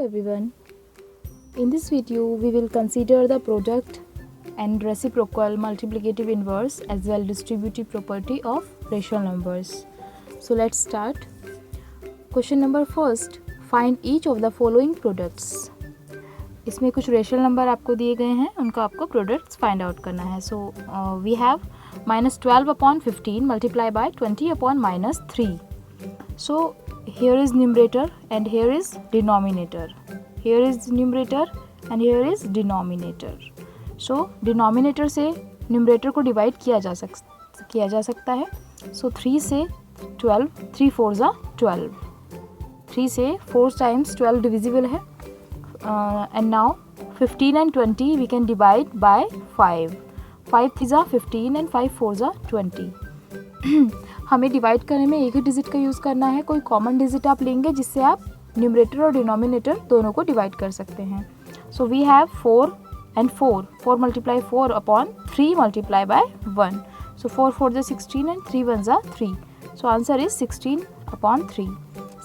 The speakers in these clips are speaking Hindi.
everyone. In this video we will consider the product and reciprocal multiplicative inverse as well distributive property of rational numbers. So let's start. Question number first, find each of the following products. इसमें कुछ रेशनल नंबर आपको दिए गए हैं, उनका आपको प्रोडक्ट्स फाइंड आउट करना है. So we have -12/15 multiply by 20/-3. So here is numerator and here is denominator. Here is numerator and here is denominator. So denominator से numerator को डिवाइड किया जा सकता है. So 3 से 12, 3 4s are 12. 3 से 4 times 12 divisible है. And now 15 and 20 we can divide by 5. 5 3s are 15 and 5 4s are 20. हमें डिवाइड करने में एक ही डिजिट का यूज़ करना है. कोई कॉमन डिजिट आप लेंगे जिससे आप न्यूमरेटर और डिनोमिनेटर दोनों को डिवाइड कर सकते हैं. So we have 4 and 4. 4 multiply 4/3 multiply by 1. So 4 4s are 16 and 3 1s are 3. So answer is 16/3.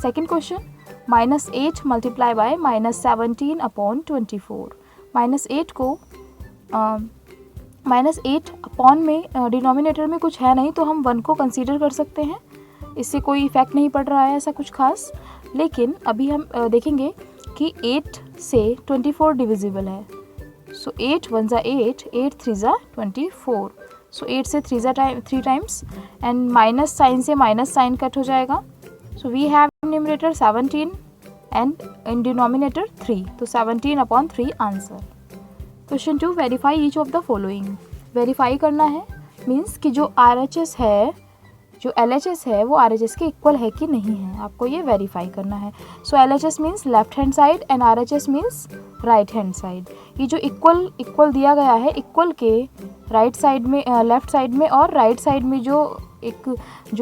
Second question, -8 multiply by -17/24. -8 को -8 अपॉन में डिनोमिनेटर में कुछ है नहीं तो हम 1 को कंसीडर कर सकते हैं. इससे कोई इफेक्ट नहीं पड़ रहा है ऐसा कुछ खास. लेकिन अभी हम देखेंगे कि 8 से 24 डिविजिबल है. सो 8 1s are 8, 8 3s are 24. सो 8 से 3s are 3 times and minus sign से माइनस साइन कट हो जाएगा. So we have numerator 17 and in denominator 3. तो 17/3 answer. Question 2, verify each of the following. Verify करना है मीन्स कि जो RHS है, जो LHS है वो RHS के इक्वल है कि नहीं है, आपको ये वेरीफाई करना है. सो LHS means left hand side and RHS means right hand side. ये जो इक्वल दिया गया है, इक्वल के राइट साइड में, लेफ्ट साइड में और राइट साइड में जो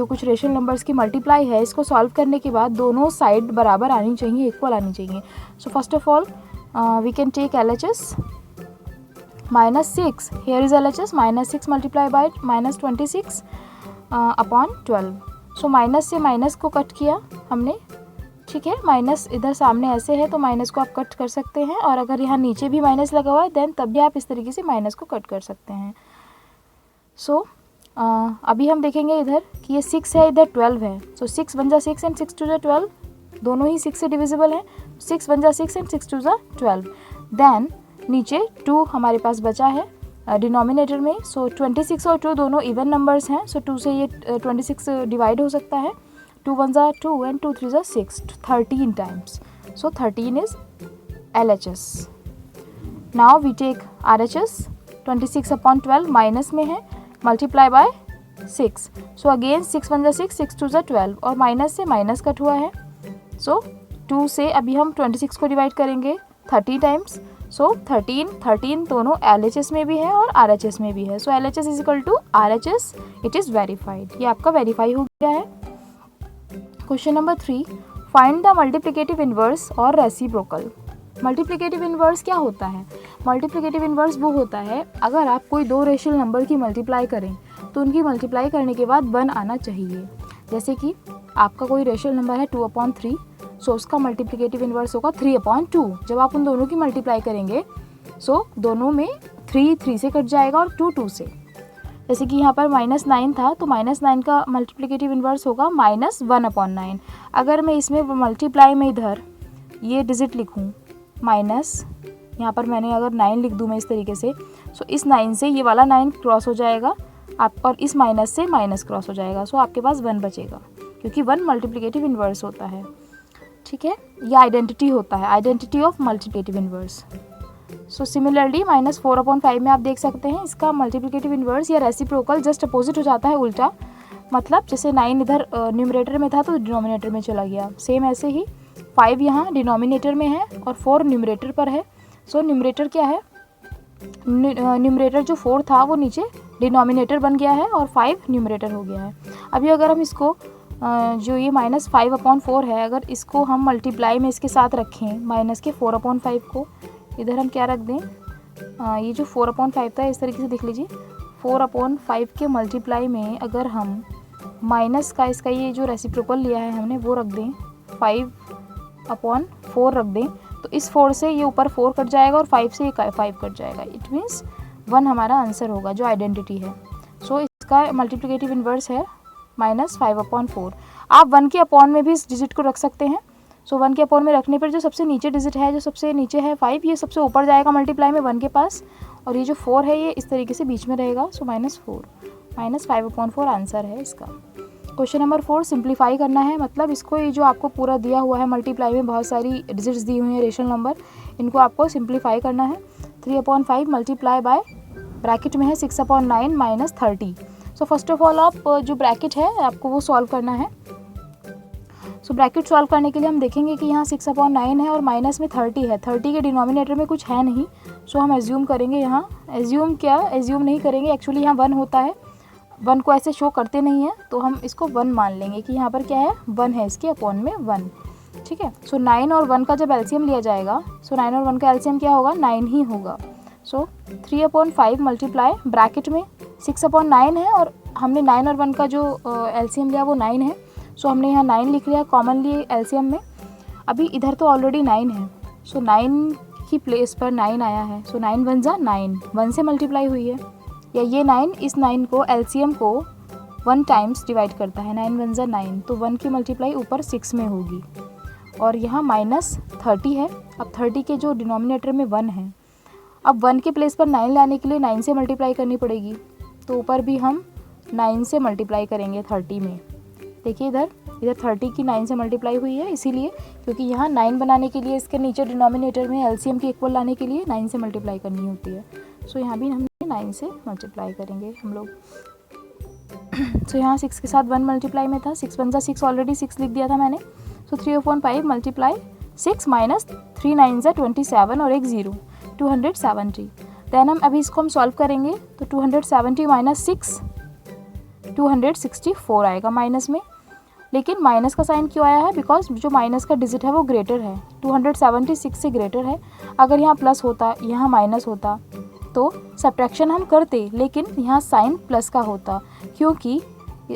कुछ रेशनल नंबर्स की मल्टीप्लाई है, इसको सॉल्व करने के बाद दोनों साइड बराबर आनी चाहिए, इक्वल आनी चाहिए. So first of all we can take LHS. -6, here is LHS, -6 multiply by -26 upon 12. So minus से माइनस को कट किया हमने, ठीक है. माइनस इधर सामने ऐसे है तो माइनस को आप कट कर सकते हैं, और अगर यहाँ नीचे भी माइनस लगा हुआ है देन तब भी आप इस तरीके से माइनस को कट कर सकते हैं. सो अभी हम देखेंगे इधर कि ये 6 है, इधर 12 है. सो 6 1s are 6 and 6 2s are 12. दोनों ही 6 से डिविजिबल हैं. 6 1s are 6 and 6 2s are 12. Then नीचे 2 हमारे पास बचा है डिनोमिनेटर में. सो 26 और 2 दोनों इवन नंबर्स हैं. सो 2 से ये 26 डिवाइड हो सकता है. 2 1s are 2 and 2 3s are 6, 13 times. So 13 is LHS. Now we take RHS. 26/12 minus में है, multiply by 6. So again 6 1s are 6, 6 2s are 12 और माइनस से माइनस कट हुआ है. सो 2 से अभी हम 26 को डिवाइड करेंगे 30 टाइम्स. सो 13 दोनों LHS में भी है और RHS में भी है. सो LHS is equal to RHS. It is verified. ये आपका वेरीफाई हो गया है. Question number 3, find the multiplicative inverse और रेसिप्रोकल. मल्टीप्लिकेटिव इन्वर्स क्या होता है? मल्टीप्लिकेटिव इन्वर्स वो होता है अगर आप कोई दो रेशनल नंबर की मल्टीप्लाई करें तो उनकी मल्टीप्लाई करने के बाद 1 आना चाहिए. जैसे कि आपका कोई रेशनल नंबर है 2/3, सो उसका मल्टीप्लिकेटिव इन्वर्स होगा 3/2. जब आप उन दोनों की मल्टीप्लाई करेंगे सो दोनों में 3 से कट जाएगा और 2 से. जैसे कि यहाँ पर -9 था तो -9 का मल्टीप्लिकेटिव इन्वर्स होगा -1/9. अगर मैं इसमें मल्टीप्लाई में इधर ये डिजिट लिखूँ माइनस, यहाँ पर मैंने अगर 9 लिख दूँ मैं इस तरीके से, सो इस 9 से ये वाला 9 क्रॉस हो जाएगा आप, और इस माइनस से माइनस क्रॉस हो जाएगा. सो आपके पास 1 बचेगा क्योंकि 1 मल्टीप्लिकेटिव इन्वर्स होता है. ठीक है, यह आइडेंटिटी होता है, identity of multiplicative inverse. So similarly -4/5 में आप देख सकते हैं इसका मल्टीप्लिकेटिव इन्वर्स या रेसिप्रोकल जस्ट अपोजिट हो जाता है, उल्टा. मतलब जैसे 9 इधर न्यूमरेटर में था तो डिनोमिनेटर में चला गया. सेम ऐसे ही 5 यहाँ डिनोमिनेटर में है और 4 न्यूमरेटर पर है. सो न्यूमरेटर क्या है, न्यूमरेटर जो 4 था वो नीचे डिनोमिनेटर बन गया है और 5 न्यूमरेटर हो गया है. अभी अगर हम इसको जो ये -5/4 है, अगर इसको हम मल्टीप्लाई में इसके साथ रखें माइनस के 4/5 को, इधर हम क्या रख दें, ये जो 4/5 था इस तरीके से देख लीजिए. 4/5 के मल्टीप्लाई में अगर हम माइनस का इसका ये जो रेसिप्रोकल लिया है हमने वो रख दें, 5/4 रख दें, तो इस 4 से ये ऊपर 4 कट जाएगा और 5 से ये 5 कट जाएगा। इट मीन्स 1 हमारा आंसर होगा जो आइडेंटिटी है। सो इसका मल्टीप्लिकेटिव इन्वर्स है -5/4। आप 1 के अपॉन में भी इस डिजिट को रख सकते हैं। सो 1 के अपॉन में रखने पर जो सबसे नीचे डिजिट है, जो सबसे नीचे है 5, ये सबसे ऊपर जाएगा मल्टीप्लाई में 1 के पास, और ये जो 4 है ये इस तरीके से बीच में रहेगा। सो -4, -5/4 आंसर है इसका। क्वेश्चन नंबर 4, सिंप्लीफाई करना है, मतलब इसको ये जो आपको पूरा दिया हुआ है मल्टीप्लाई में बहुत सारी डिजिट्स दी हुई हैं रेशनल नंबर, इनको आपको सिंप्लीफाई करना है। 3/5 मल्टीप्लाई बाय ब्रैकेट में है 6/9 -30। सो फर्स्ट ऑफ ऑल आप जो ब्रैकेट है आपको वो सॉल्व करना है। सो ब्रैकेट सॉल्व करने के लिए हम देखेंगे कि यहाँ 6/9 है और माइनस में 30 है। 30 के डिनोमिनेटर में कुछ है नहीं, सो हम एज्यूम करेंगे यहाँ, एज्यूम नहीं करेंगे, एक्चुअली यहाँ 1 होता है, 1 को ऐसे शो करते नहीं है, तो हम इसको 1 मान लेंगे कि यहाँ पर क्या है 1 है, इसके अपॉन में 1, ठीक है। सो 9 और 1 का जब एलसीएम लिया जाएगा, सो 9 और 1 का एलसीएम क्या होगा, 9 ही होगा। सो 3/5 मल्टीप्लाई ब्रैकेट में 6/9 है और हमने 9 और 1 का जो एलसीएम लिया वो 9 है, सो हमने यहाँ 9 लिख लिया कॉमनली एलसीएम में। अभी इधर तो ऑलरेडी 9 है, सो 9 की प्लेस पर 9 आया है, सो 9 1 जा 9, 1 से मल्टीप्लाई हुई है, या ये 9 इस 9 को एलसीएम को 1 टाइम्स डिवाइड करता है, 9 1 जा 9, तो 1 की मल्टीप्लाई ऊपर 6 में होगी, और यहाँ -30 है। अब 30 के जो डिनोमिनेटर में 1 है, अब 1 के प्लेस पर 9 लाने के लिए 9 से मल्टीप्लाई करनी पड़ेगी, तो ऊपर भी हम 9 से मल्टीप्लाई करेंगे 30 में। देखिए इधर 30 की 9 से मल्टीप्लाई हुई है, इसीलिए क्योंकि यहाँ 9 बनाने के लिए इसके नीचे डिनोमिनेटर में एलसीएम की इक्वल लाने के लिए 9 से मल्टीप्लाई करनी होती है। सो यहाँ भी हम 9 से मल्टीप्लाई करेंगे हम लोग। सो यहाँ 6 के साथ 1 मल्टीप्लाई में था, 6 1 जा 6, ऑलरेडी 6 लिख दिया था मैंने। सो 3/5 मल्टीप्लाई 6 -3 9 जा 27 और एक 0, 270। देन हम अभी इसको हम सॉल्व करेंगे, तो 270 - 6 264 आएगा माइनस में। लेकिन माइनस का साइन क्यों आया है, बिकॉज जो माइनस का डिजिट है वो ग्रेटर है, 276 से ग्रेटर है। अगर यहाँ प्लस होता, यहाँ माइनस होता, तो सब्ट्रैक्शन हम करते, लेकिन यहाँ साइन प्लस का होता, क्योंकि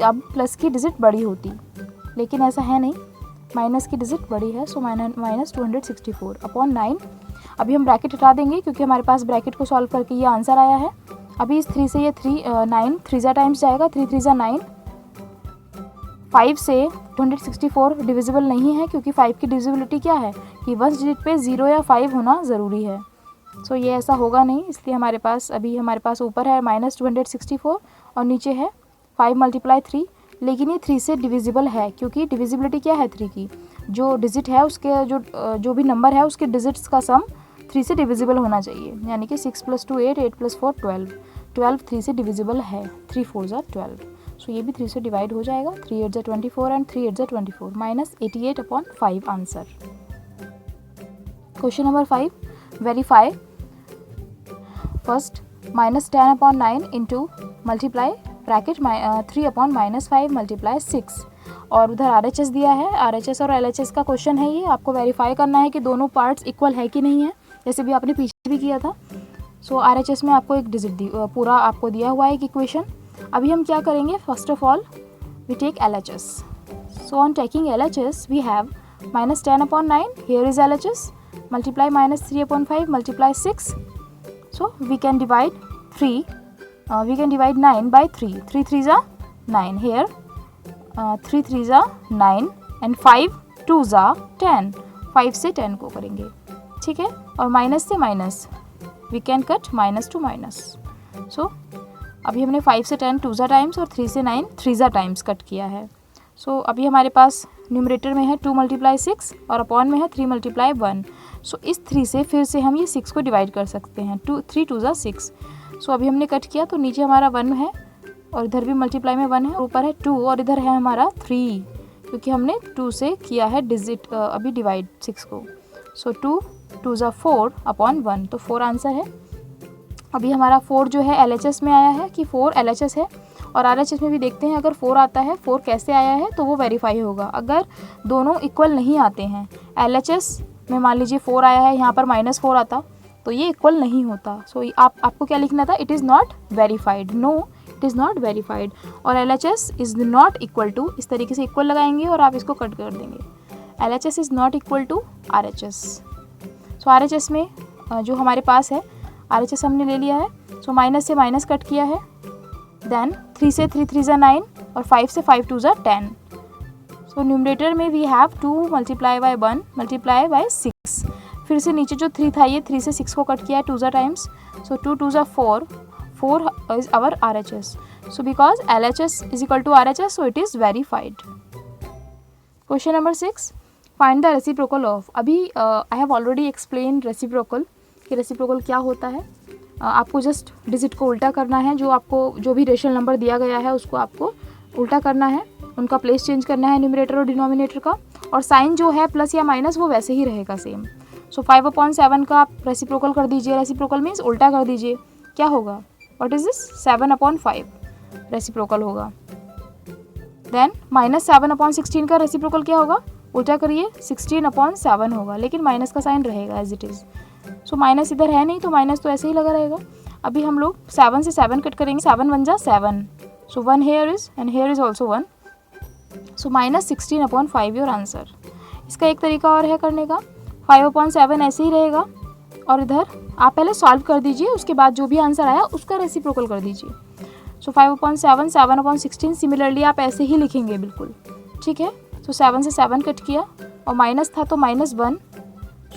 अब प्लस की डिजिट बड़ी होती, लेकिन ऐसा है नहीं, माइनस की डिजिट बड़ी है। सो -264/9। अभी हम ब्रैकेट हटा देंगे क्योंकि हमारे पास ब्रैकेट को सॉल्व करके ये आंसर आया है। अभी इस 3 से ये 9 3 जा टाइम्स जाएगा, 3 3 जा 9, 5 से 264 डिविजिबल नहीं है, क्योंकि 5 की डिविजिबिलिटी क्या है कि 1 डिजिट पे 0 या 5 होना ज़रूरी है। सो ये ऐसा होगा नहीं, इसलिए हमारे पास ऊपर है -264 और नीचे है 5 × 3, लेकिन ये 3 से डिविजिबल है, क्योंकि डिविजिबिलिटी क्या है 3 की, जो डिजिट है उसके जो भी नंबर है उसके डिजिट्स का सम 3 से डिविजिबल होना चाहिए, यानी कि 6 + 2 8, 8 + 4 12, 12 3 से डिविजिबल है, 3 4 जा 12। सो ये भी 3 से डिवाइड हो जाएगा, 3 8 जा 24 एंड 3 8 जा 24, -88/5 answer. Question number 5, verify first -10/9 into multiply bracket 3/-5 multiply 6, और उधर RHS दिया है, RHS और LHS का क्वेश्चन है ये, आपको वेरीफाई करना है कि दोनों पार्ट्स इक्वल है कि नहीं है, जैसे भी आपने पीछे भी किया था। सो RHS में आपको एक डिजिट पूरा आपको दिया हुआ है एक इक्वेशन। अभी हम क्या करेंगे, first of all we take LHS। So on taking LHS we have -10/9, here is LHS, multiply -3/5 multiply 6, so we can divide 9 by 3, 3 3s are 9, here 3 3s are 9 and 5 2s are 10, 5 से 10 को करेंगे, ठीक है, और माइनस से minus we can cut minus to minus. So अभी हमने 5 से 10 2s टाइम्स और 3 से 9 3s टाइम्स कट किया है। सो अभी हमारे पास न्यूमरेटर में है 2 × 6 और अपॉन में है 3 × 1। सो इस 3 से फिर से हम ये 6 को डिवाइड कर सकते हैं, 3 2s 6। सो अभी हमने कट किया, तो नीचे हमारा 1 है और इधर भी मल्टीप्लाई में 1 है, ऊपर है 2 और इधर है हमारा 3, क्योंकि हमने 2 से किया है डिजिट अभी डिवाइड 6 को। सो 2 2s 4/1, तो 4 आंसर है। अभी हमारा 4 जो है LHS में आया है कि 4 LHS है, और RHS में भी देखते हैं अगर 4 आता है, 4 कैसे आया है तो वो वेरीफाई होगा। अगर दोनों इक्वल नहीं आते हैं, LHS में मान लीजिए 4 आया है, यहाँ पर -4 आता, तो ये इक्वल नहीं होता। सो आपको क्या लिखना था, it is not verified, no it is not verified, और LHS is not equal to, इस तरीके से इक्वल लगाएंगे और आप इसको कट कर देंगे, LHS is not equal to RHS। So RHS में जो हमारे पास है RHS हमने ले लिया है. सो माइनस से माइनस कट किया है. देन 3 से 3 3 ज़ा 9 और 5 से 5 2 ज़ा 10. सो न्यूमरेटर में we have 2 multiply by 1 multiply by 6. फिर से नीचे जो 3 था ये 3 से 6 को कट किया है 2 ज़ा टाइम्स. सो 2 2 ज़ा 4 4 is our RHS. So because LHS is equal to RHS, so it is verified. Question number 6, find the reciprocal of. अभी I have already explain reciprocal कि रेसिप्रोकल क्या होता है. आपको जस्ट डिजिट को उल्टा करना है. जो आपको जो भी रेशनल नंबर दिया गया है उसको आपको उल्टा करना है. उनका प्लेस चेंज करना है न्यूमरेटर और डिनोमिनेटर का. और साइन जो है प्लस या माइनस वो वैसे ही रहेगा सेम. सो 5/7 का आप रेसिप्रोकल कर दीजिए. रेसिप्रोकल मीन्स उल्टा कर दीजिए. क्या होगा? What is this? 7/5 रेसिप्रोकल होगा. देन -7/16 का रेसिप्रोकल क्या होगा? उल्टा करिए 16/7 होगा, लेकिन माइनस का साइन रहेगा as it is. So minus इधर है नहीं तो माइनस तो ऐसे ही लगा रहेगा. अभी हम लोग 7 से 7 कट करेंगे. 7 1 जा 7. सो 1 here is and here is also 1. So -16/5 your answer. इसका एक तरीका और है करने का. 5/7 ऐसे ही रहेगा और इधर आप पहले सॉल्व कर दीजिए, उसके बाद जो भी आंसर आया उसका रेसिप्रोकल कर दीजिए. सो 5/7 7/16 सिमिलरली आप ऐसे ही लिखेंगे बिल्कुल. ठीक है. सो 7 से 7 कट किया और माइनस था तो -1.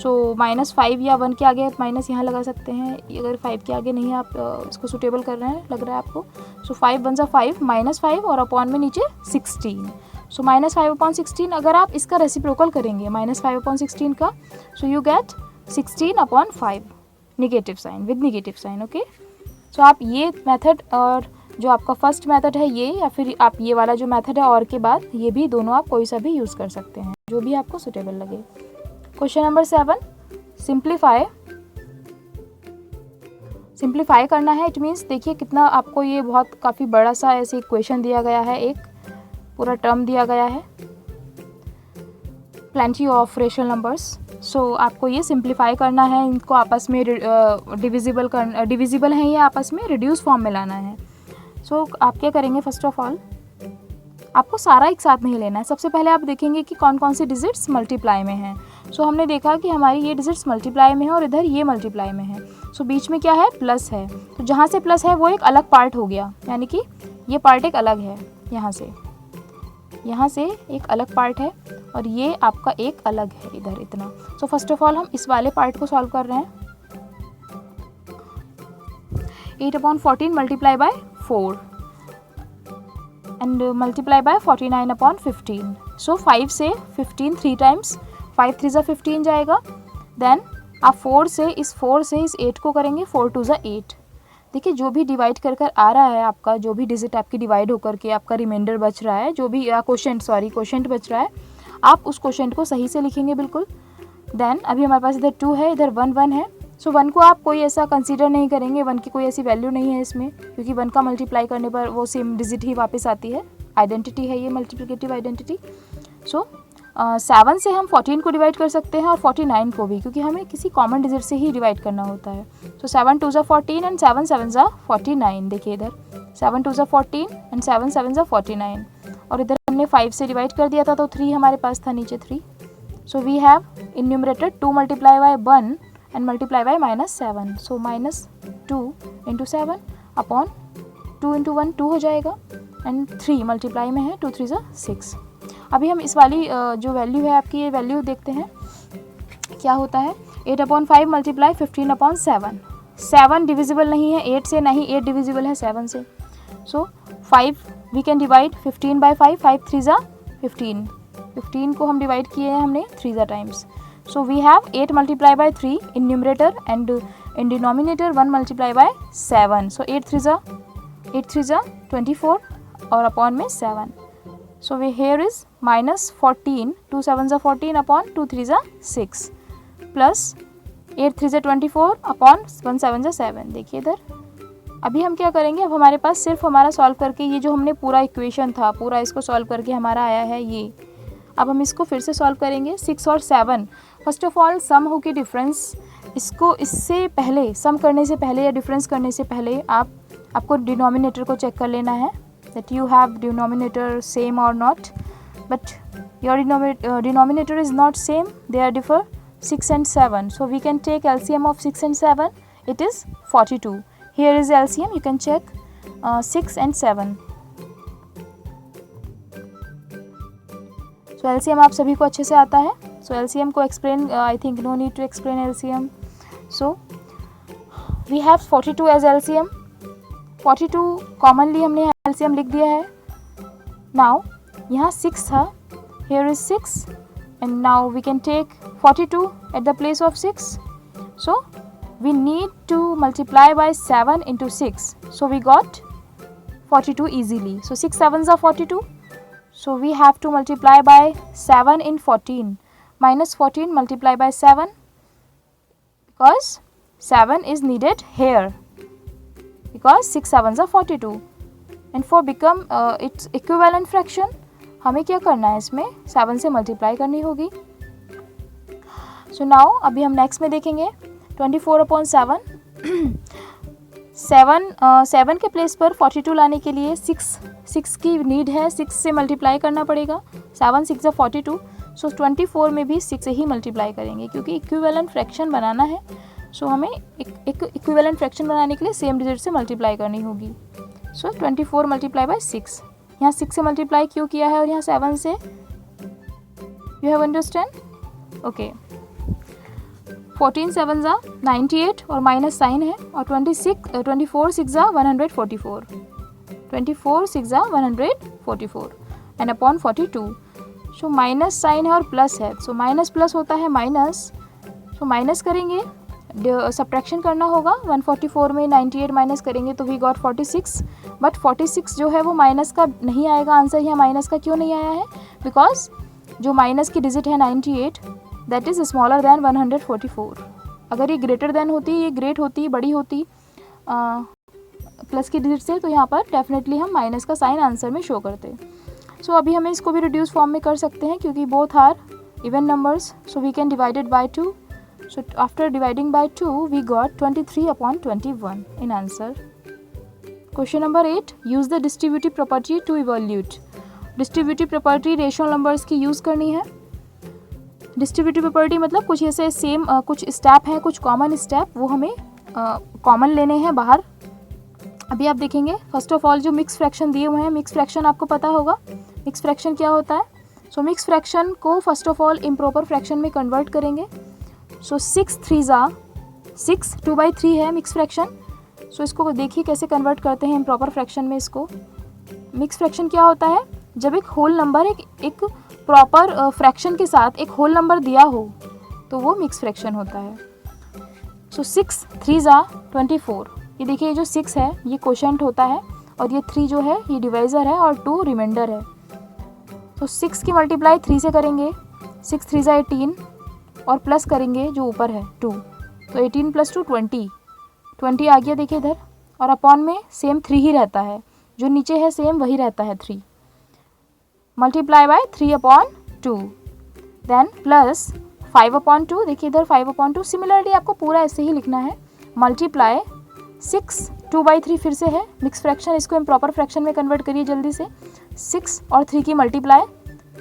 सो -5 या 1 के आगे माइनस यहाँ लगा सकते हैं. अगर 5 के आगे नहीं आप इसको सुटेबल कर रहे हैं लग रहा है आपको. सो 5 1 जा 5 -5 और अपॉन में नीचे 16. सो -5/16 अगर आप इसका रेसिप्रोकल करेंगे -5/16 का, so you get 16/5 negative sign with negative sign. Okay. So आप ये मेथड और जो आपका फर्स्ट मेथड है ये, या फिर आप ये वाला जो मेथड है और के बाद ये भी, दोनों आप कोई सा भी यूज़ कर सकते हैं जो भी आपको सुटेबल लगे. क्वेश्चन नंबर 7, सिंप्लीफाई करना है. इट मीन्स देखिए कितना आपको ये बहुत काफ़ी बड़ा सा ऐसे इक्वेशन दिया गया है, एक पूरा टर्म दिया गया है, प्लेंटी ऑफ रेशनल नंबर्स. सो आपको ये सिंप्लीफाई करना है, इनको आपस में डिविजिबल हैं ये आपस में, रिड्यूस फॉर्म में लाना है. सो आप क्या करेंगे? फर्स्ट ऑफ ऑल आपको सारा एक साथ नहीं लेना है. सबसे पहले आप देखेंगे कि कौन कौन सी डिजिट्स मल्टीप्लाई में हैं. सो हमने देखा कि हमारी ये डिजिट्स मल्टीप्लाई में है और इधर ये मल्टीप्लाई में है. सो बीच में क्या है? प्लस है. तो जहाँ से प्लस है वो एक अलग पार्ट हो गया, यानी कि ये पार्ट एक अलग है. यहाँ से एक अलग पार्ट है और ये आपका एक अलग है इधर इतना. सो फर्स्ट ऑफ ऑल हम इस वाले पार्ट को सॉल्व कर रहे हैं. 8/14 multiply by 4 and multiply bye 49/15. सो 5 से 15 3 टाइम्स, 5 3 ज़ा 15 जाएगा. देन आप 4 से इस 8 को करेंगे. 4 2 ज़ा 8. देखिए जो भी डिवाइड कर कर आ रहा है आपका, जो भी डिजिट आपकी डिवाइड होकर के आपका रिमाइंडर बच रहा है, जो भी क्वोशेंट बच रहा है, आप उस क्वोशेंट को सही से लिखेंगे बिल्कुल. देन अभी हमारे पास इधर 2 है, इधर 1 1 है. सो 1 को आप कोई ऐसा कंसीडर नहीं करेंगे, 1 की कोई ऐसी वैल्यू नहीं है इसमें, क्योंकि 1 का मल्टीप्लाई करने पर वो सेम डिजिट ही वापस आती है. आइडेंटिटी है ये, मल्टीप्लिकेटिव आइडेंटिटी. सो 7 से हम 14 को डिवाइड कर सकते हैं और 49 को भी, क्योंकि हमें किसी कॉमन डिजिट से ही डिवाइड करना होता है. सो 7 2 ज़ा 14 एंड 7 7 ज़ा 49. देखिए इधर 7 2 ज़ा 14 एंड 7 7 ज़ा 49. और इधर हमने 5 से डिवाइड कर दिया था तो 3 हमारे पास था नीचे 3. So we have in numerator 2 multiply by 1 and multiply by -7. So -2 into 7 upon 2 into 1 2 हो जाएगा एंड 3 मल्टीप्लाई में है, 2 3 ज़ा 6. अभी हम इस वाली जो वैल्यू है आपकी, ये वैल्यू देखते हैं क्या होता है. 8/5 मल्टीप्लाई 15/7. 7 डिविजिबल नहीं है 8 से, नहीं 8 डिविजिबल है 7 से. सो 5 वी कैन डिवाइड 15/5. 5 3 ज़ा 15. 15 को हम डिवाइड किए हैं हमने 3 ज़ा times. So we have 8 multiply by 3 in numerator and in denominator 1 multiply by 7. So 8 3 ज़ा 24 और अपॉन में 7. So here is -14, 2 7 ज़ा 14 अपॉन 2 3 ज़ा 6 प्लस 8 3 ज़ा 24 अपॉन 1 7 ज़ा 7. देखिए इधर अभी हम क्या करेंगे, अब हमारे पास सिर्फ हमारा सॉल्व करके ये जो हमने पूरा इक्वेशन था पूरा इसको सॉल्व करके हमारा आया है ये. अब हम इसको फिर से सॉल्व करेंगे. 6 और 7 फर्स्ट ऑफ ऑल सम हो के डिफरेंस, इसको इससे पहले सम करने से पहले या डिफरेंस करने से पहले आपको डिनोमिनेटर को चेक कर लेना है that you have denominator same or not, but your denominator is not same, they are differ. 6 and 7. So we can take LCM of 6 and 7. It is 42. Here is LCM. You can check 6 and 7. So LCM आप सभी को अच्छे से आता है. So LCM को explain, I think no need to explain LCM. So we have 42 as LCM. 42 commonly हमने LCM लिख दिया है. Now यहाँ 6 था. Here is 6 and now we can take 42 at the place of 6. So we need to multiply by 7 into 6. So we got 42 easily. So 6 7s are 42. So we have to multiply by 7 in 14. Minus 14 multiply by 7 because 7 is needed here because 6 7s are 42. And for become its equivalent fraction हमें क्या करना है, इसमें 7 से मल्टीप्लाई करनी होगी. सो नाउ अभी हम नेक्स्ट में देखेंगे 24/7. 7 के प्लेस पर 42 लाने के लिए 6 की नीड है. 6 से मल्टीप्लाई करना पड़ेगा. 7 6 है 42. सो 24 में भी 6 से ही मल्टीप्लाई करेंगे क्योंकि इक्विवेलेंट फ्रैक्शन बनाना है. सो हमें एक इक्विवेलेंट फ्रैक्शन बनाने के लिए सेम डिजिट से मल्टीप्लाई करनी होगी. सो 24 मल्टीप्लाई बाय 6. यहाँ 6 से मल्टीप्लाई क्यों किया है और यहाँ 7 से, you have understand. Okay 14 7s are 98 और माइनस साइन है और 24 6 are 144. 24 6 are 144 and upon 42. So minus sign है और प्लस है. सो माइनस प्लस होता है माइनस. सो माइनस करेंगे, सब्ट्रैक्शन करना होगा. 144 में 98 माइनस करेंगे तो वी गॉट 46. बट 46 जो है वो माइनस का नहीं आएगा. आंसर यहाँ माइनस का क्यों नहीं आया है? बिकॉज जो माइनस की डिजिट है 98 दैट इज़ स्मॉलर दैन 144. अगर ये ग्रेटर दैन होती, ये ग्रेट होती, बड़ी होती प्लस की डिजिट से, तो यहाँ पर डेफिनेटली हम माइनस का साइन आंसर में शो करते. सो अभी हमें इसको भी रिड्यूस फॉर्म में कर सकते हैं क्योंकि both are even numbers. So we can divided by 2. So after dividing by 2 we got 23/21 in answer. Question number 8. Use the distributive property to evaluate. Distributive property rational numbers की यूज़ करनी है. डिस्ट्रीब्यूटिव प्रॉपर्टी मतलब कुछ ऐसे सेम कुछ स्टेप हैं, कुछ कॉमन स्टेप, वो हमें कॉमन लेने हैं बाहर. अभी आप देखेंगे फर्स्ट ऑफ ऑल जो मिक्स फ्रैक्शन दिए हुए हैं. मिक्स फ्रैक्शन आपको पता होगा मिक्स फ्रैक्शन क्या होता है. सो मिक्स फ्रैक्शन को first of all improper fraction में कन्वर्ट करेंगे. सो 6 3s are 6 2/3 है मिक्स फ्रैक्शन. सो इसको देखिए कैसे कन्वर्ट करते हैं इम्प्रॉपर फ्रैक्शन में. इसको मिक्स फ्रैक्शन क्या होता है, जब एक होल नंबर एक प्रॉपर फ्रैक्शन के साथ एक होल नंबर दिया हो तो वो मिक्स फ्रैक्शन होता है. सो 6 3s are 24. ये देखिए ये जो 6 है ये कोशेंट होता है और ये 3 जो है ये डिवाइज़र है और 2 रिमाइंडर है. तो 6 की मल्टीप्लाई 3 से करेंगे. 6 3s are 18 और प्लस करेंगे जो ऊपर है 2. तो 18 + 2 20 आ गया देखिए इधर. और अपॉन में सेम 3 ही रहता है, जो नीचे है सेम वही रहता है 3. Multiply by 3/2 then plus 5/2. देखिए इधर 5/2. सिमिलरली आपको पूरा ऐसे ही लिखना है. मल्टीप्लाई 6 2/3 फिर से है मिक्स फ्रैक्शन. इसको इम्प्रॉपर फ्रैक्शन में कन्वर्ट करिए जल्दी से. 6 और 3 की मल्टीप्लाई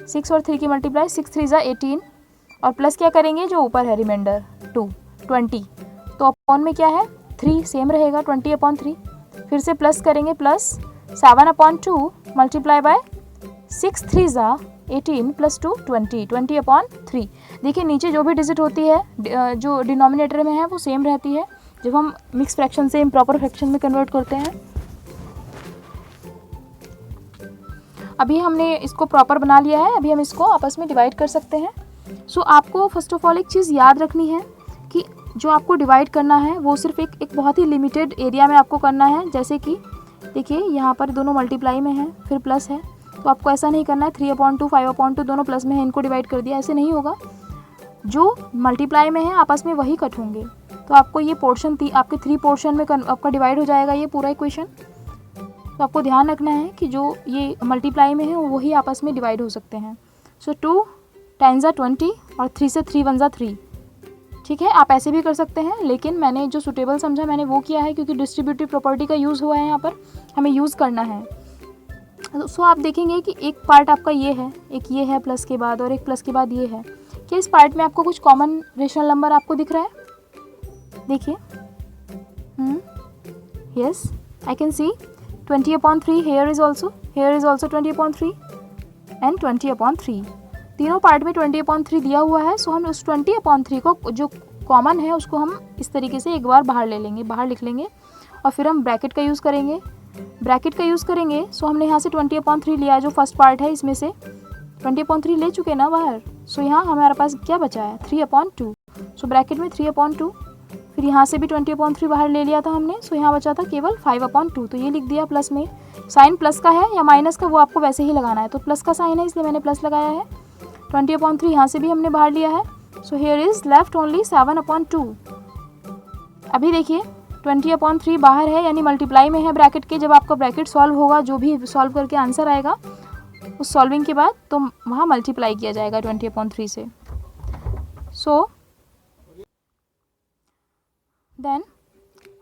6 और 3 की मल्टीप्लाई 6 3s are 18 और प्लस क्या करेंगे जो ऊपर है रिमाइंडर 2 20. तो अपॉन में क्या है 3 सेम रहेगा 20/3. फिर से प्लस करेंगे plus 7/2 multiply by 6 3s are 18 + 2 20/3. देखिए नीचे जो भी डिजिट होती है जो डिनोमिनेटर में है वो सेम रहती है जब हम मिक्स फ्रैक्शन से इम्प्रॉपर फ्रैक्शन में कन्वर्ट करते हैं. अभी हमने इसको प्रॉपर बना लिया है. अभी हम इसको आपस में डिवाइड कर सकते हैं. सो आपको फर्स्ट ऑफ ऑल एक चीज़ याद रखनी है कि जो आपको डिवाइड करना है वो सिर्फ एक बहुत ही लिमिटेड एरिया में आपको करना है. जैसे कि देखिए यहाँ पर दोनों मल्टीप्लाई में है फिर प्लस है, तो आपको ऐसा नहीं करना है 3/2 5/2 दोनों प्लस में है इनको डिवाइड कर दिया, ऐसे नहीं होगा. जो मल्टीप्लाई में है आपस में वही कट होंगे. तो आपको ये पोर्शन आपके 3 पोर्शन में आपका डिवाइड हो जाएगा ये पूरा इक्वेशन. तो आपको ध्यान रखना है कि जो ये मल्टीप्लाई में है वही आपस में डिवाइड हो सकते हैं. सो 2 10s are 20 और 3 से 3 1s are 3. ठीक है, आप ऐसे भी कर सकते हैं, लेकिन मैंने जो सुटेबल समझा मैंने वो किया है क्योंकि डिस्ट्रीब्यूटिव प्रॉपर्टी का यूज़ हुआ है यहाँ पर, हमें यूज़ करना है. सो आप देखेंगे कि एक पार्ट आपका ये है, एक ये है प्लस के बाद और एक प्लस के बाद ये है. क्या इस पार्ट में आपको कुछ कॉमन रेशनल नंबर आपको दिख रहा है? देखिए, yes, I can see 20/3 here is also 20/3 and 20/3, तीनों पार्ट में 20/3 दिया हुआ है। सो हम उस 20/3 को जो कॉमन है उसको हम इस तरीके से एक बार बाहर ले लेंगे, बाहर लिख लेंगे, और फिर हम ब्रैकेट का यूज़ करेंगे। सो हमने यहाँ से 20/3 लिया, जो फर्स्ट पार्ट है इसमें से 20/3 ले चुके ना बाहर। सो यहाँ हमारे पास क्या बचा है? 3/2। सो ब्रैकेट में 3/2, फिर यहाँ से भी 20/3 बाहर ले लिया था हमने। सो यहाँ बचा था केवल 5/2, तो ये लिख दिया प्लस में। साइन प्लस का है या माइनस का वो आपको वैसे ही लगाना है, तो प्लस का साइन है इसलिए मैंने प्लस लगाया है। 20/3 यहाँ से भी हमने बाहर लिया है। So here is left only 7/2। अभी देखिए 20/3 बाहर है यानी मल्टीप्लाई में है ब्रैकेट के। जब आपका ब्रैकेट सॉल्व होगा, जो भी सॉल्व करके आंसर आएगा उस सॉल्विंग के बाद, तो वहाँ मल्टीप्लाई किया जाएगा 20/3 से। सो देन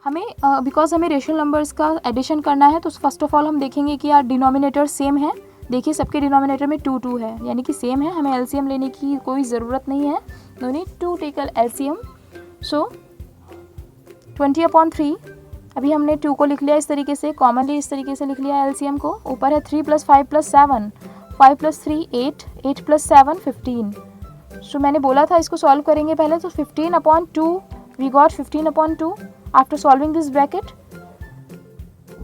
हमें बिकॉज हमें रेशनल नंबर्स का एडिशन करना है, तो फर्स्ट ऑफ ऑल हम देखेंगे कि यार डिनोमिनेटर सेम है। देखिए सबके डिनोमिनेटर में 2 2 है, यानी कि सेम है, हमें एलसीएम लेने की कोई ज़रूरत नहीं है। No need to take LCM. So 20/3, अभी हमने 2 को लिख लिया इस तरीके से, कॉमनली इस तरीके से लिख लिया एलसीएम को। ऊपर है 3 + 5 + 7, 5 + 3 8, 8 + 7 15। सो मैंने बोला था इसको सॉल्व करेंगे पहले, तो 15/2 we got 15/2 after solving this bracket.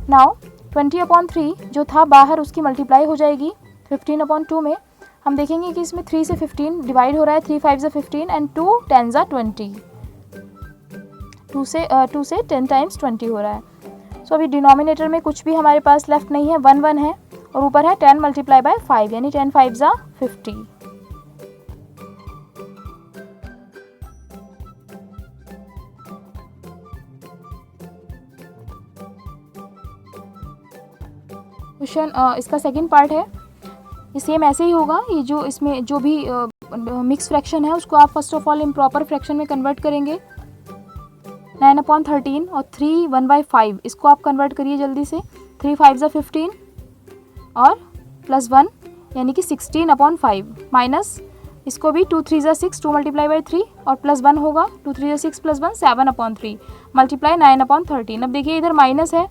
Now 20/3 जो था बाहर उसकी मल्टीप्लाई हो जाएगी 15/2 में। हम देखेंगे कि इसमें 3 से 15 डिवाइड हो रहा है, 3 5 15 एंड 2 10 20, 2 से 10 टाइम्स 20 हो रहा है। सो अभी डिनोमिनेटर में कुछ भी हमारे पास लेफ्ट नहीं है, 1 1 है, और ऊपर है 10 × 5 यानी 10 5 50। क्वेश्चन इसका सेकंड पार्ट है, ये सेम ऐसे ही होगा। ये जो इसमें जो भी मिक्स फ्रैक्शन है उसको आप first of all improper fraction में कन्वर्ट करेंगे। 9/13 और 3 1/5 इसको आप कन्वर्ट करिए जल्दी से। 3 5 15 और +1 यानी कि 16/5, माइनस इसको भी 2 3 6, 2 × 3 और +1 होगा, 2 3 6 +1 7/3 मल्टीप्लाई 9/13। अब देखिए इधर माइनस है,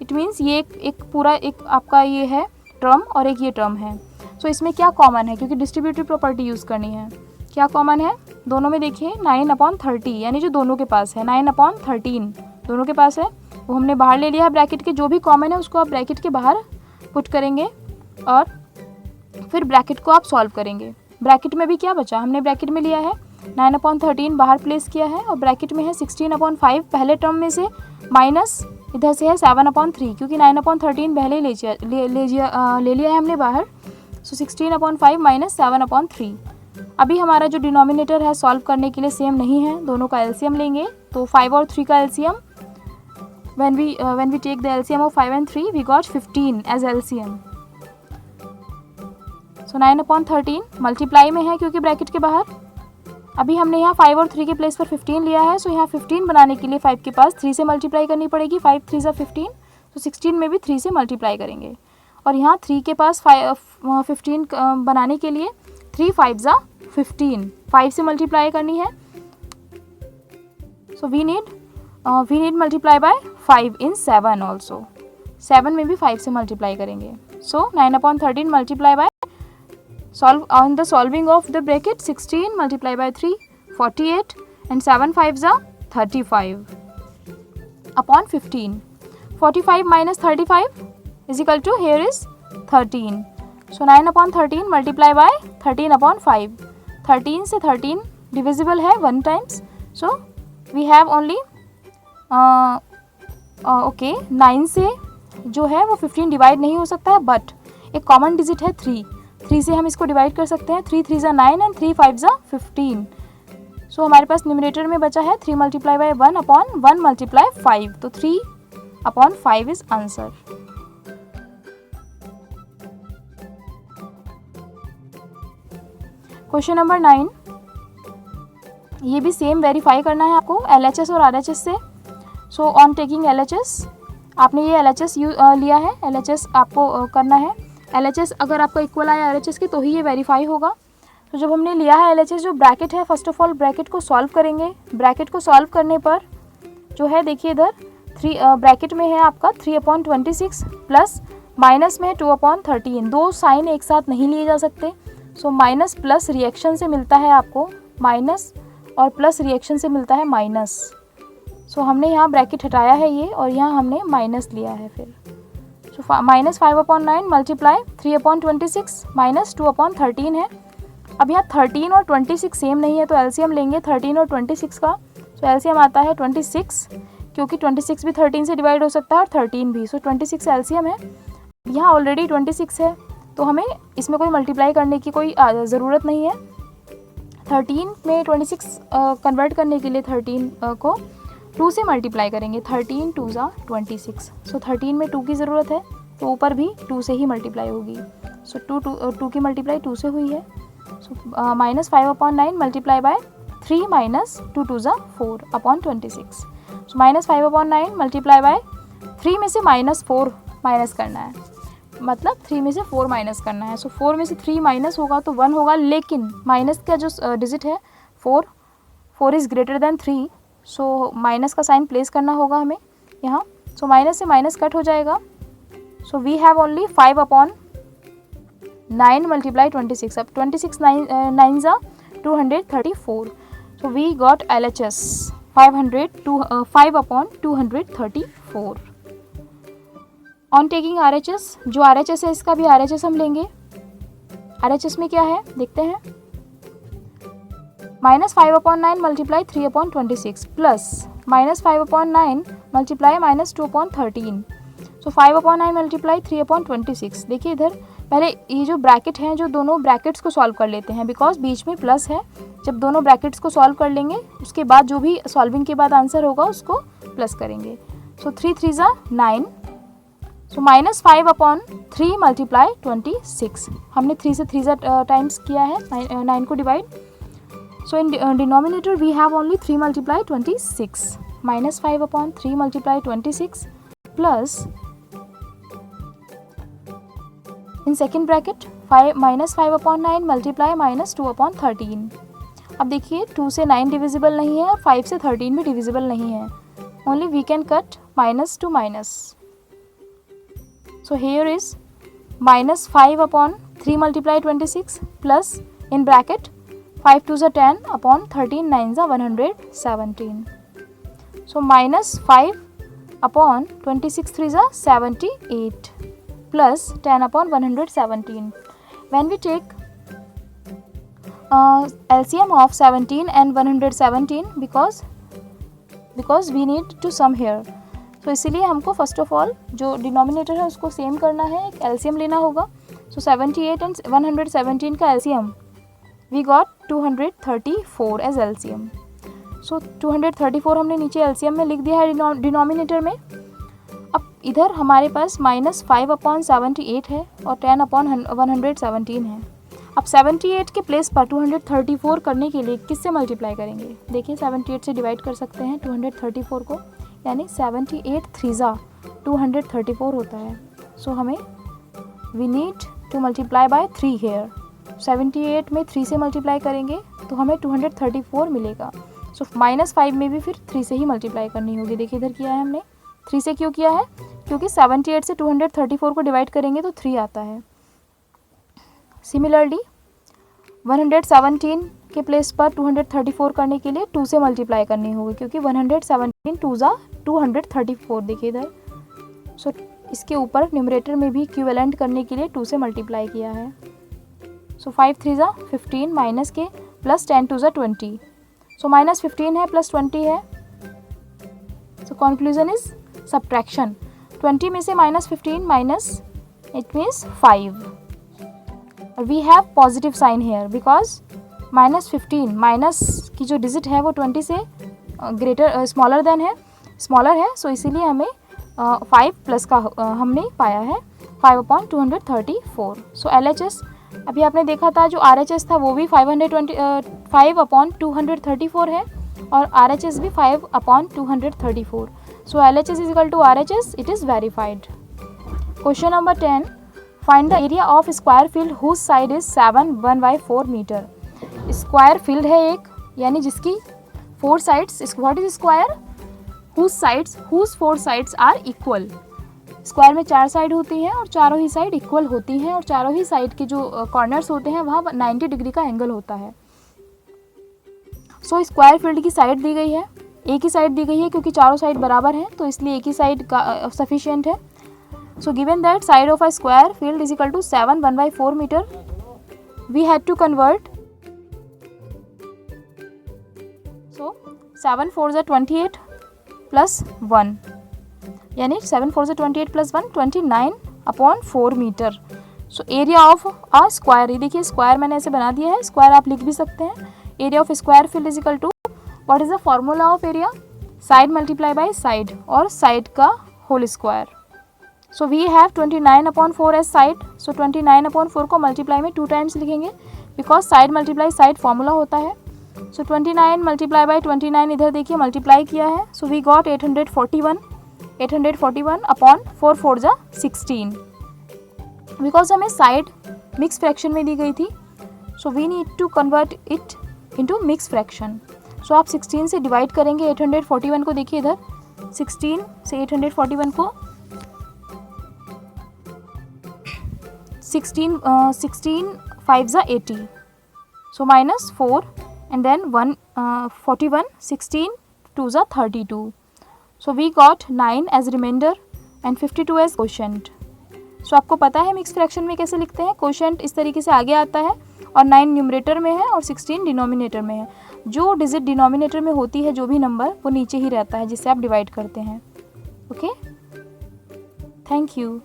इट मीन्स ये एक पूरा एक आपका ये है टर्म और एक ये टर्म है। सो इसमें क्या कॉमन है, क्योंकि डिस्ट्रीब्यूटिव प्रॉपर्टी यूज़ करनी है। क्या कॉमन है दोनों में? देखिए 9/30 यानी जो दोनों के पास है, 9/13 दोनों के पास है, वो हमने बाहर ले लिया है ब्रैकेट के। जो भी कॉमन है उसको आप ब्रैकेट के बाहर पुट करेंगे और फिर ब्रैकेट को आप सॉल्व करेंगे। ब्रैकेट में भी क्या बचा, हमने ब्रैकेट में लिया है 9/13 बाहर प्लेस किया है, और ब्रैकेट में है 16/5 पहले टर्म में से, माइनस इधर से है 7/3, क्योंकि 9/13 पहले ले लिया है हमने बाहर। सो 16/5 माइनस 7/3। अभी हमारा जो डिनोमिनेटर है सॉल्व करने के लिए सेम नहीं है, दोनों का एलसीएम लेंगे। तो 5 और 3 का LCM, when we take the LCM of 5 and 3 we got 15 as LCM. So 9/13 multiply में है क्योंकि ब्रैकेट के बाहर। अभी हमने यहाँ 5 और 3 के प्लेस पर 15 लिया है। सो यहाँ 15 बनाने के लिए 5 के पास 3 से मल्टीप्लाई करनी पड़ेगी। 5 3 = 15, तो 16 में भी 3 से मल्टीप्लाई करेंगे। और यहाँ 3 के पास 15 बनाने के लिए 3 5 = 15, 5 से मल्टीप्लाई करनी है। So we need multiply by 5 in 7 also. 7 में भी 5 से मल्टीप्लाई करेंगे। So 9/13 multiply by solve on the solving of the bracket 16 multiply by 3 48 and 7 5 = 35 upon 15. 45 minus 35 is equal to here is 13. So 9/13 multiply by 13/5. 13 से 13 divisible है 1 times. So we have only okay 9 से जो है वो 15 डिवाइड नहीं हो सकता है, बट एक कॉमन डिजिट है 3 से हम इसको डिवाइड कर सकते हैं। 3 3 = 9 एंड 3 5 = 15। सो हमारे पास न्यूमरेटर में बचा है 3 multiply by 1 upon 1 multiply 5, तो 3/5 इज आंसर। क्वेश्चन नंबर 9, ये भी सेम वेरीफाई करना है आपको LHS और RHS से। सो ऑन टेकिंग LHS, आपने ये LHS लिया है, LHS आपको करना है। LHS अगर आपका इक्वल आया RHS के तो ही ये वेरीफाई होगा। तो जब हमने लिया है LHS, जो ब्रैकेट है, फर्स्ट ऑफ ऑल ब्रैकेट को सॉल्व करेंगे। ब्रैकेट को सॉल्व करने पर जो है देखिए इधर ब्रैकेट में है आपका 3/26 प्लस माइनस में 2/13। दो साइन एक साथ नहीं लिए जा सकते, सो माइनस प्लस रिएक्शन से मिलता है आपको माइनस, और प्लस रिएक्शन से मिलता है माइनस। सो हमने यहाँ ब्रैकेट हटाया है ये, और यहाँ हमने माइनस लिया है। फिर सो -5/9 मल्टीप्लाई 3/26 माइनस 2/13 है। अब यहाँ 13 और 26 सेम नहीं है, तो एलसीएम लेंगे 13 और 26 का। सो एलसीएम आता है 26, क्योंकि 26 भी 13 से डिवाइड हो सकता है और 13 भी। सो 26 एलसीएम है। यहाँ ऑलरेडी 26 है, तो हमें इसमें कोई मल्टीप्लाई करने की कोई ज़रूरत नहीं है। 13 में 26 कन्वर्ट करने के लिए 13 को 2 से मल्टीप्लाई करेंगे। 13 2 ज़ा 26। सो 13 में 2 की ज़रूरत है, तो ऊपर भी 2 से ही मल्टीप्लाई होगी। सो 2 की मल्टीप्लाई 2 से हुई है। सो -5/9 मल्टीप्लाई बाय 3 माइनस 2 2 ज़ा 4/26। सो -5/9 मल्टीप्लाई बाय 3 में से -4 माइनस करना है, मतलब 3 में से 4 माइनस करना है। सो 4 में से 3 माइनस होगा तो 1 होगा, लेकिन माइनस का जो डिजिट है 4 is greater than 3, so minus का साइन प्लेस करना होगा हमें यहाँ। सो माइनस से माइनस कट हो जाएगा। So we have only 5/9 multiply 26। अब 26 9 ज़ा 234। So we got LHS 5/234। On taking RHS, जो RHS है इसका भी RHS हम लेंगे। RHS में क्या है देखते हैं। -5/9 मल्टीप्लाई 3/26 प्लस -5/9 मल्टीप्लाई -2/13। सो 5/9 मल्टीप्लाई 3/26। देखिए इधर पहले ये जो ब्रैकेट हैं, जो दोनों ब्रैकेट्स को सॉल्व कर लेते हैं, बिकॉज बीच में प्लस है। जब दोनों ब्रैकेट्स को सॉल्व कर लेंगे, उसके बाद जो भी सॉल्विंग के बाद आंसर होगा उसको प्लस करेंगे। सो 3 3 ज़ा 9। सो -5/3 मल्टीप्लाई 26। हमने 3 से 3 टाइम्स किया है 9 को divide. So in denominator we have only 3 multiply 26। -5/3 multiply 26 plus in second bracket -5/9 multiply -2/13। अब देखिए 2 से 9 डिविजिबल नहीं है और 5 से 13 भी डिविजिबल नहीं है। Only we can cut minus to minus. So here is -5/3 multiply 26 plus in bracket 5 2 are 10 upon 13 9 are 117. So -5/26 3 are 78 plus 10 upon 117. When we take LCM of 17 and 117 because we need to sum here. तो इसीलिए हमको फर्स्ट ऑफ ऑल जो डिनोमिनेटर है उसको सेम करना है, एक एलसीएम लेना होगा। सो 78 एंड 117 का LCM we got 234 as LCM. So 234 हमने नीचे एलसीएम में लिख दिया है डिनोमिनेटर में। अब इधर हमारे पास -5/78 है और 10/117 है। अब 78 के प्लेस पर 234 करने के लिए किससे मल्टीप्लाई करेंगे? देखिए 78 से डिवाइड कर सकते हैं 234 को, यानी 78 3 ज़ा 234 होता है। सो हमें we need to multiply by 3 here. 78 में 3 से मल्टीप्लाई करेंगे तो हमें 234 मिलेगा। सो -5 में भी फिर 3 से ही मल्टीप्लाई करनी होगी। देखिए इधर किया है हमने, 3 से क्यों किया है? क्योंकि 78 से 234 को डिवाइड करेंगे तो 3 आता है। सिमिलरली 117 के प्लेस पर 234 करने के लिए 2 से मल्टीप्लाई करनी होगी, क्योंकि 117 2 ज़ा 234। देखिए इधर। सो इसके ऊपर न्यूमरेटर में भी इक्विवेलेंट करने के लिए 2 से मल्टीप्लाई किया है। सो 5 3 ज़ा 15 माइनस के प्लस 10 2 ज़ा 20। सो -15 है प्लस 20 है। So conclusion is subtraction. 20 में से -15 minus it means 5। We have positive sign here because -15 minus की जो डिजिट है वो 20 से ग्रेटर स्मॉलर है। सो इसीलिए हमें 5 प्लस का हमने पाया है 5/234। सो LHS अभी आपने देखा था, जो RHS था वो भी 5/234 है और RHS भी 5/234। So LHS is equal to RHS, it is verified. Question number 10, find the area of square field whose side is 7 1/4 metre. Square field है एक, यानी जिसकी 4 sides, what is square, whose 4 sides are equal. Square में 4 साइड होती हैं और चारों ही साइड इक्वल होती हैं और चारों ही साइड के जो कॉर्नर्स होते हैं वहाँ 90 डिग्री का एंगल होता है। सो स्क्वायर फील्ड की साइड दी गई है, एक ही साइड दी गई है क्योंकि चारों साइड बराबर हैं तो इसलिए एक ही साइड का सफिशिएंट है। So given that side of a square field is equal to 7 1/4 metre, we had to convert. So 7 4 = 28 plus 1, यानी 7 4 = 28 plus 1 29/4 metre. So area of a square, ये देखिए स्क्वायर मैंने ऐसे बना दिया है, स्क्वायर आप लिख भी सकते हैं। Area of square field is equal to, what is the formula of area, side multiply by side और साइड का whole square. So we have 29/4 as side, so 29/4 को मल्टीप्लाई में 2 टाइम्स लिखेंगे because side multiply side formula होता है। सो 29 मल्टीप्लाई बाय 29 इधर देखिए मल्टीप्लाई किया है, सो वी गॉट 841 841/4 4 = 16, बिकॉज हमें साइड मिक्स फ्रैक्शन में दी गई थी, so we need to convert it into mix fraction. So आप 16 से डिवाइड करेंगे 841 को, देखिए इधर 16 से 841 को 16 5 = 80, सो -4 and then 41 16 2 = 32, so we got 9 as remainder and 52 as quotient। सो आपको पता है मिक्स फ्रैक्शन में कैसे लिखते हैं, क्वोशिएंट इस तरीके से आगे आता है और 9 न्यूमरेटर में है और 16 डिनोमिनेटर में है। जो डिजिट डिनोमिनेटर में होती है जो भी नंबर, वो नीचे ही रहता है जिससे आप डिवाइड करते हैं। Okay, thank you.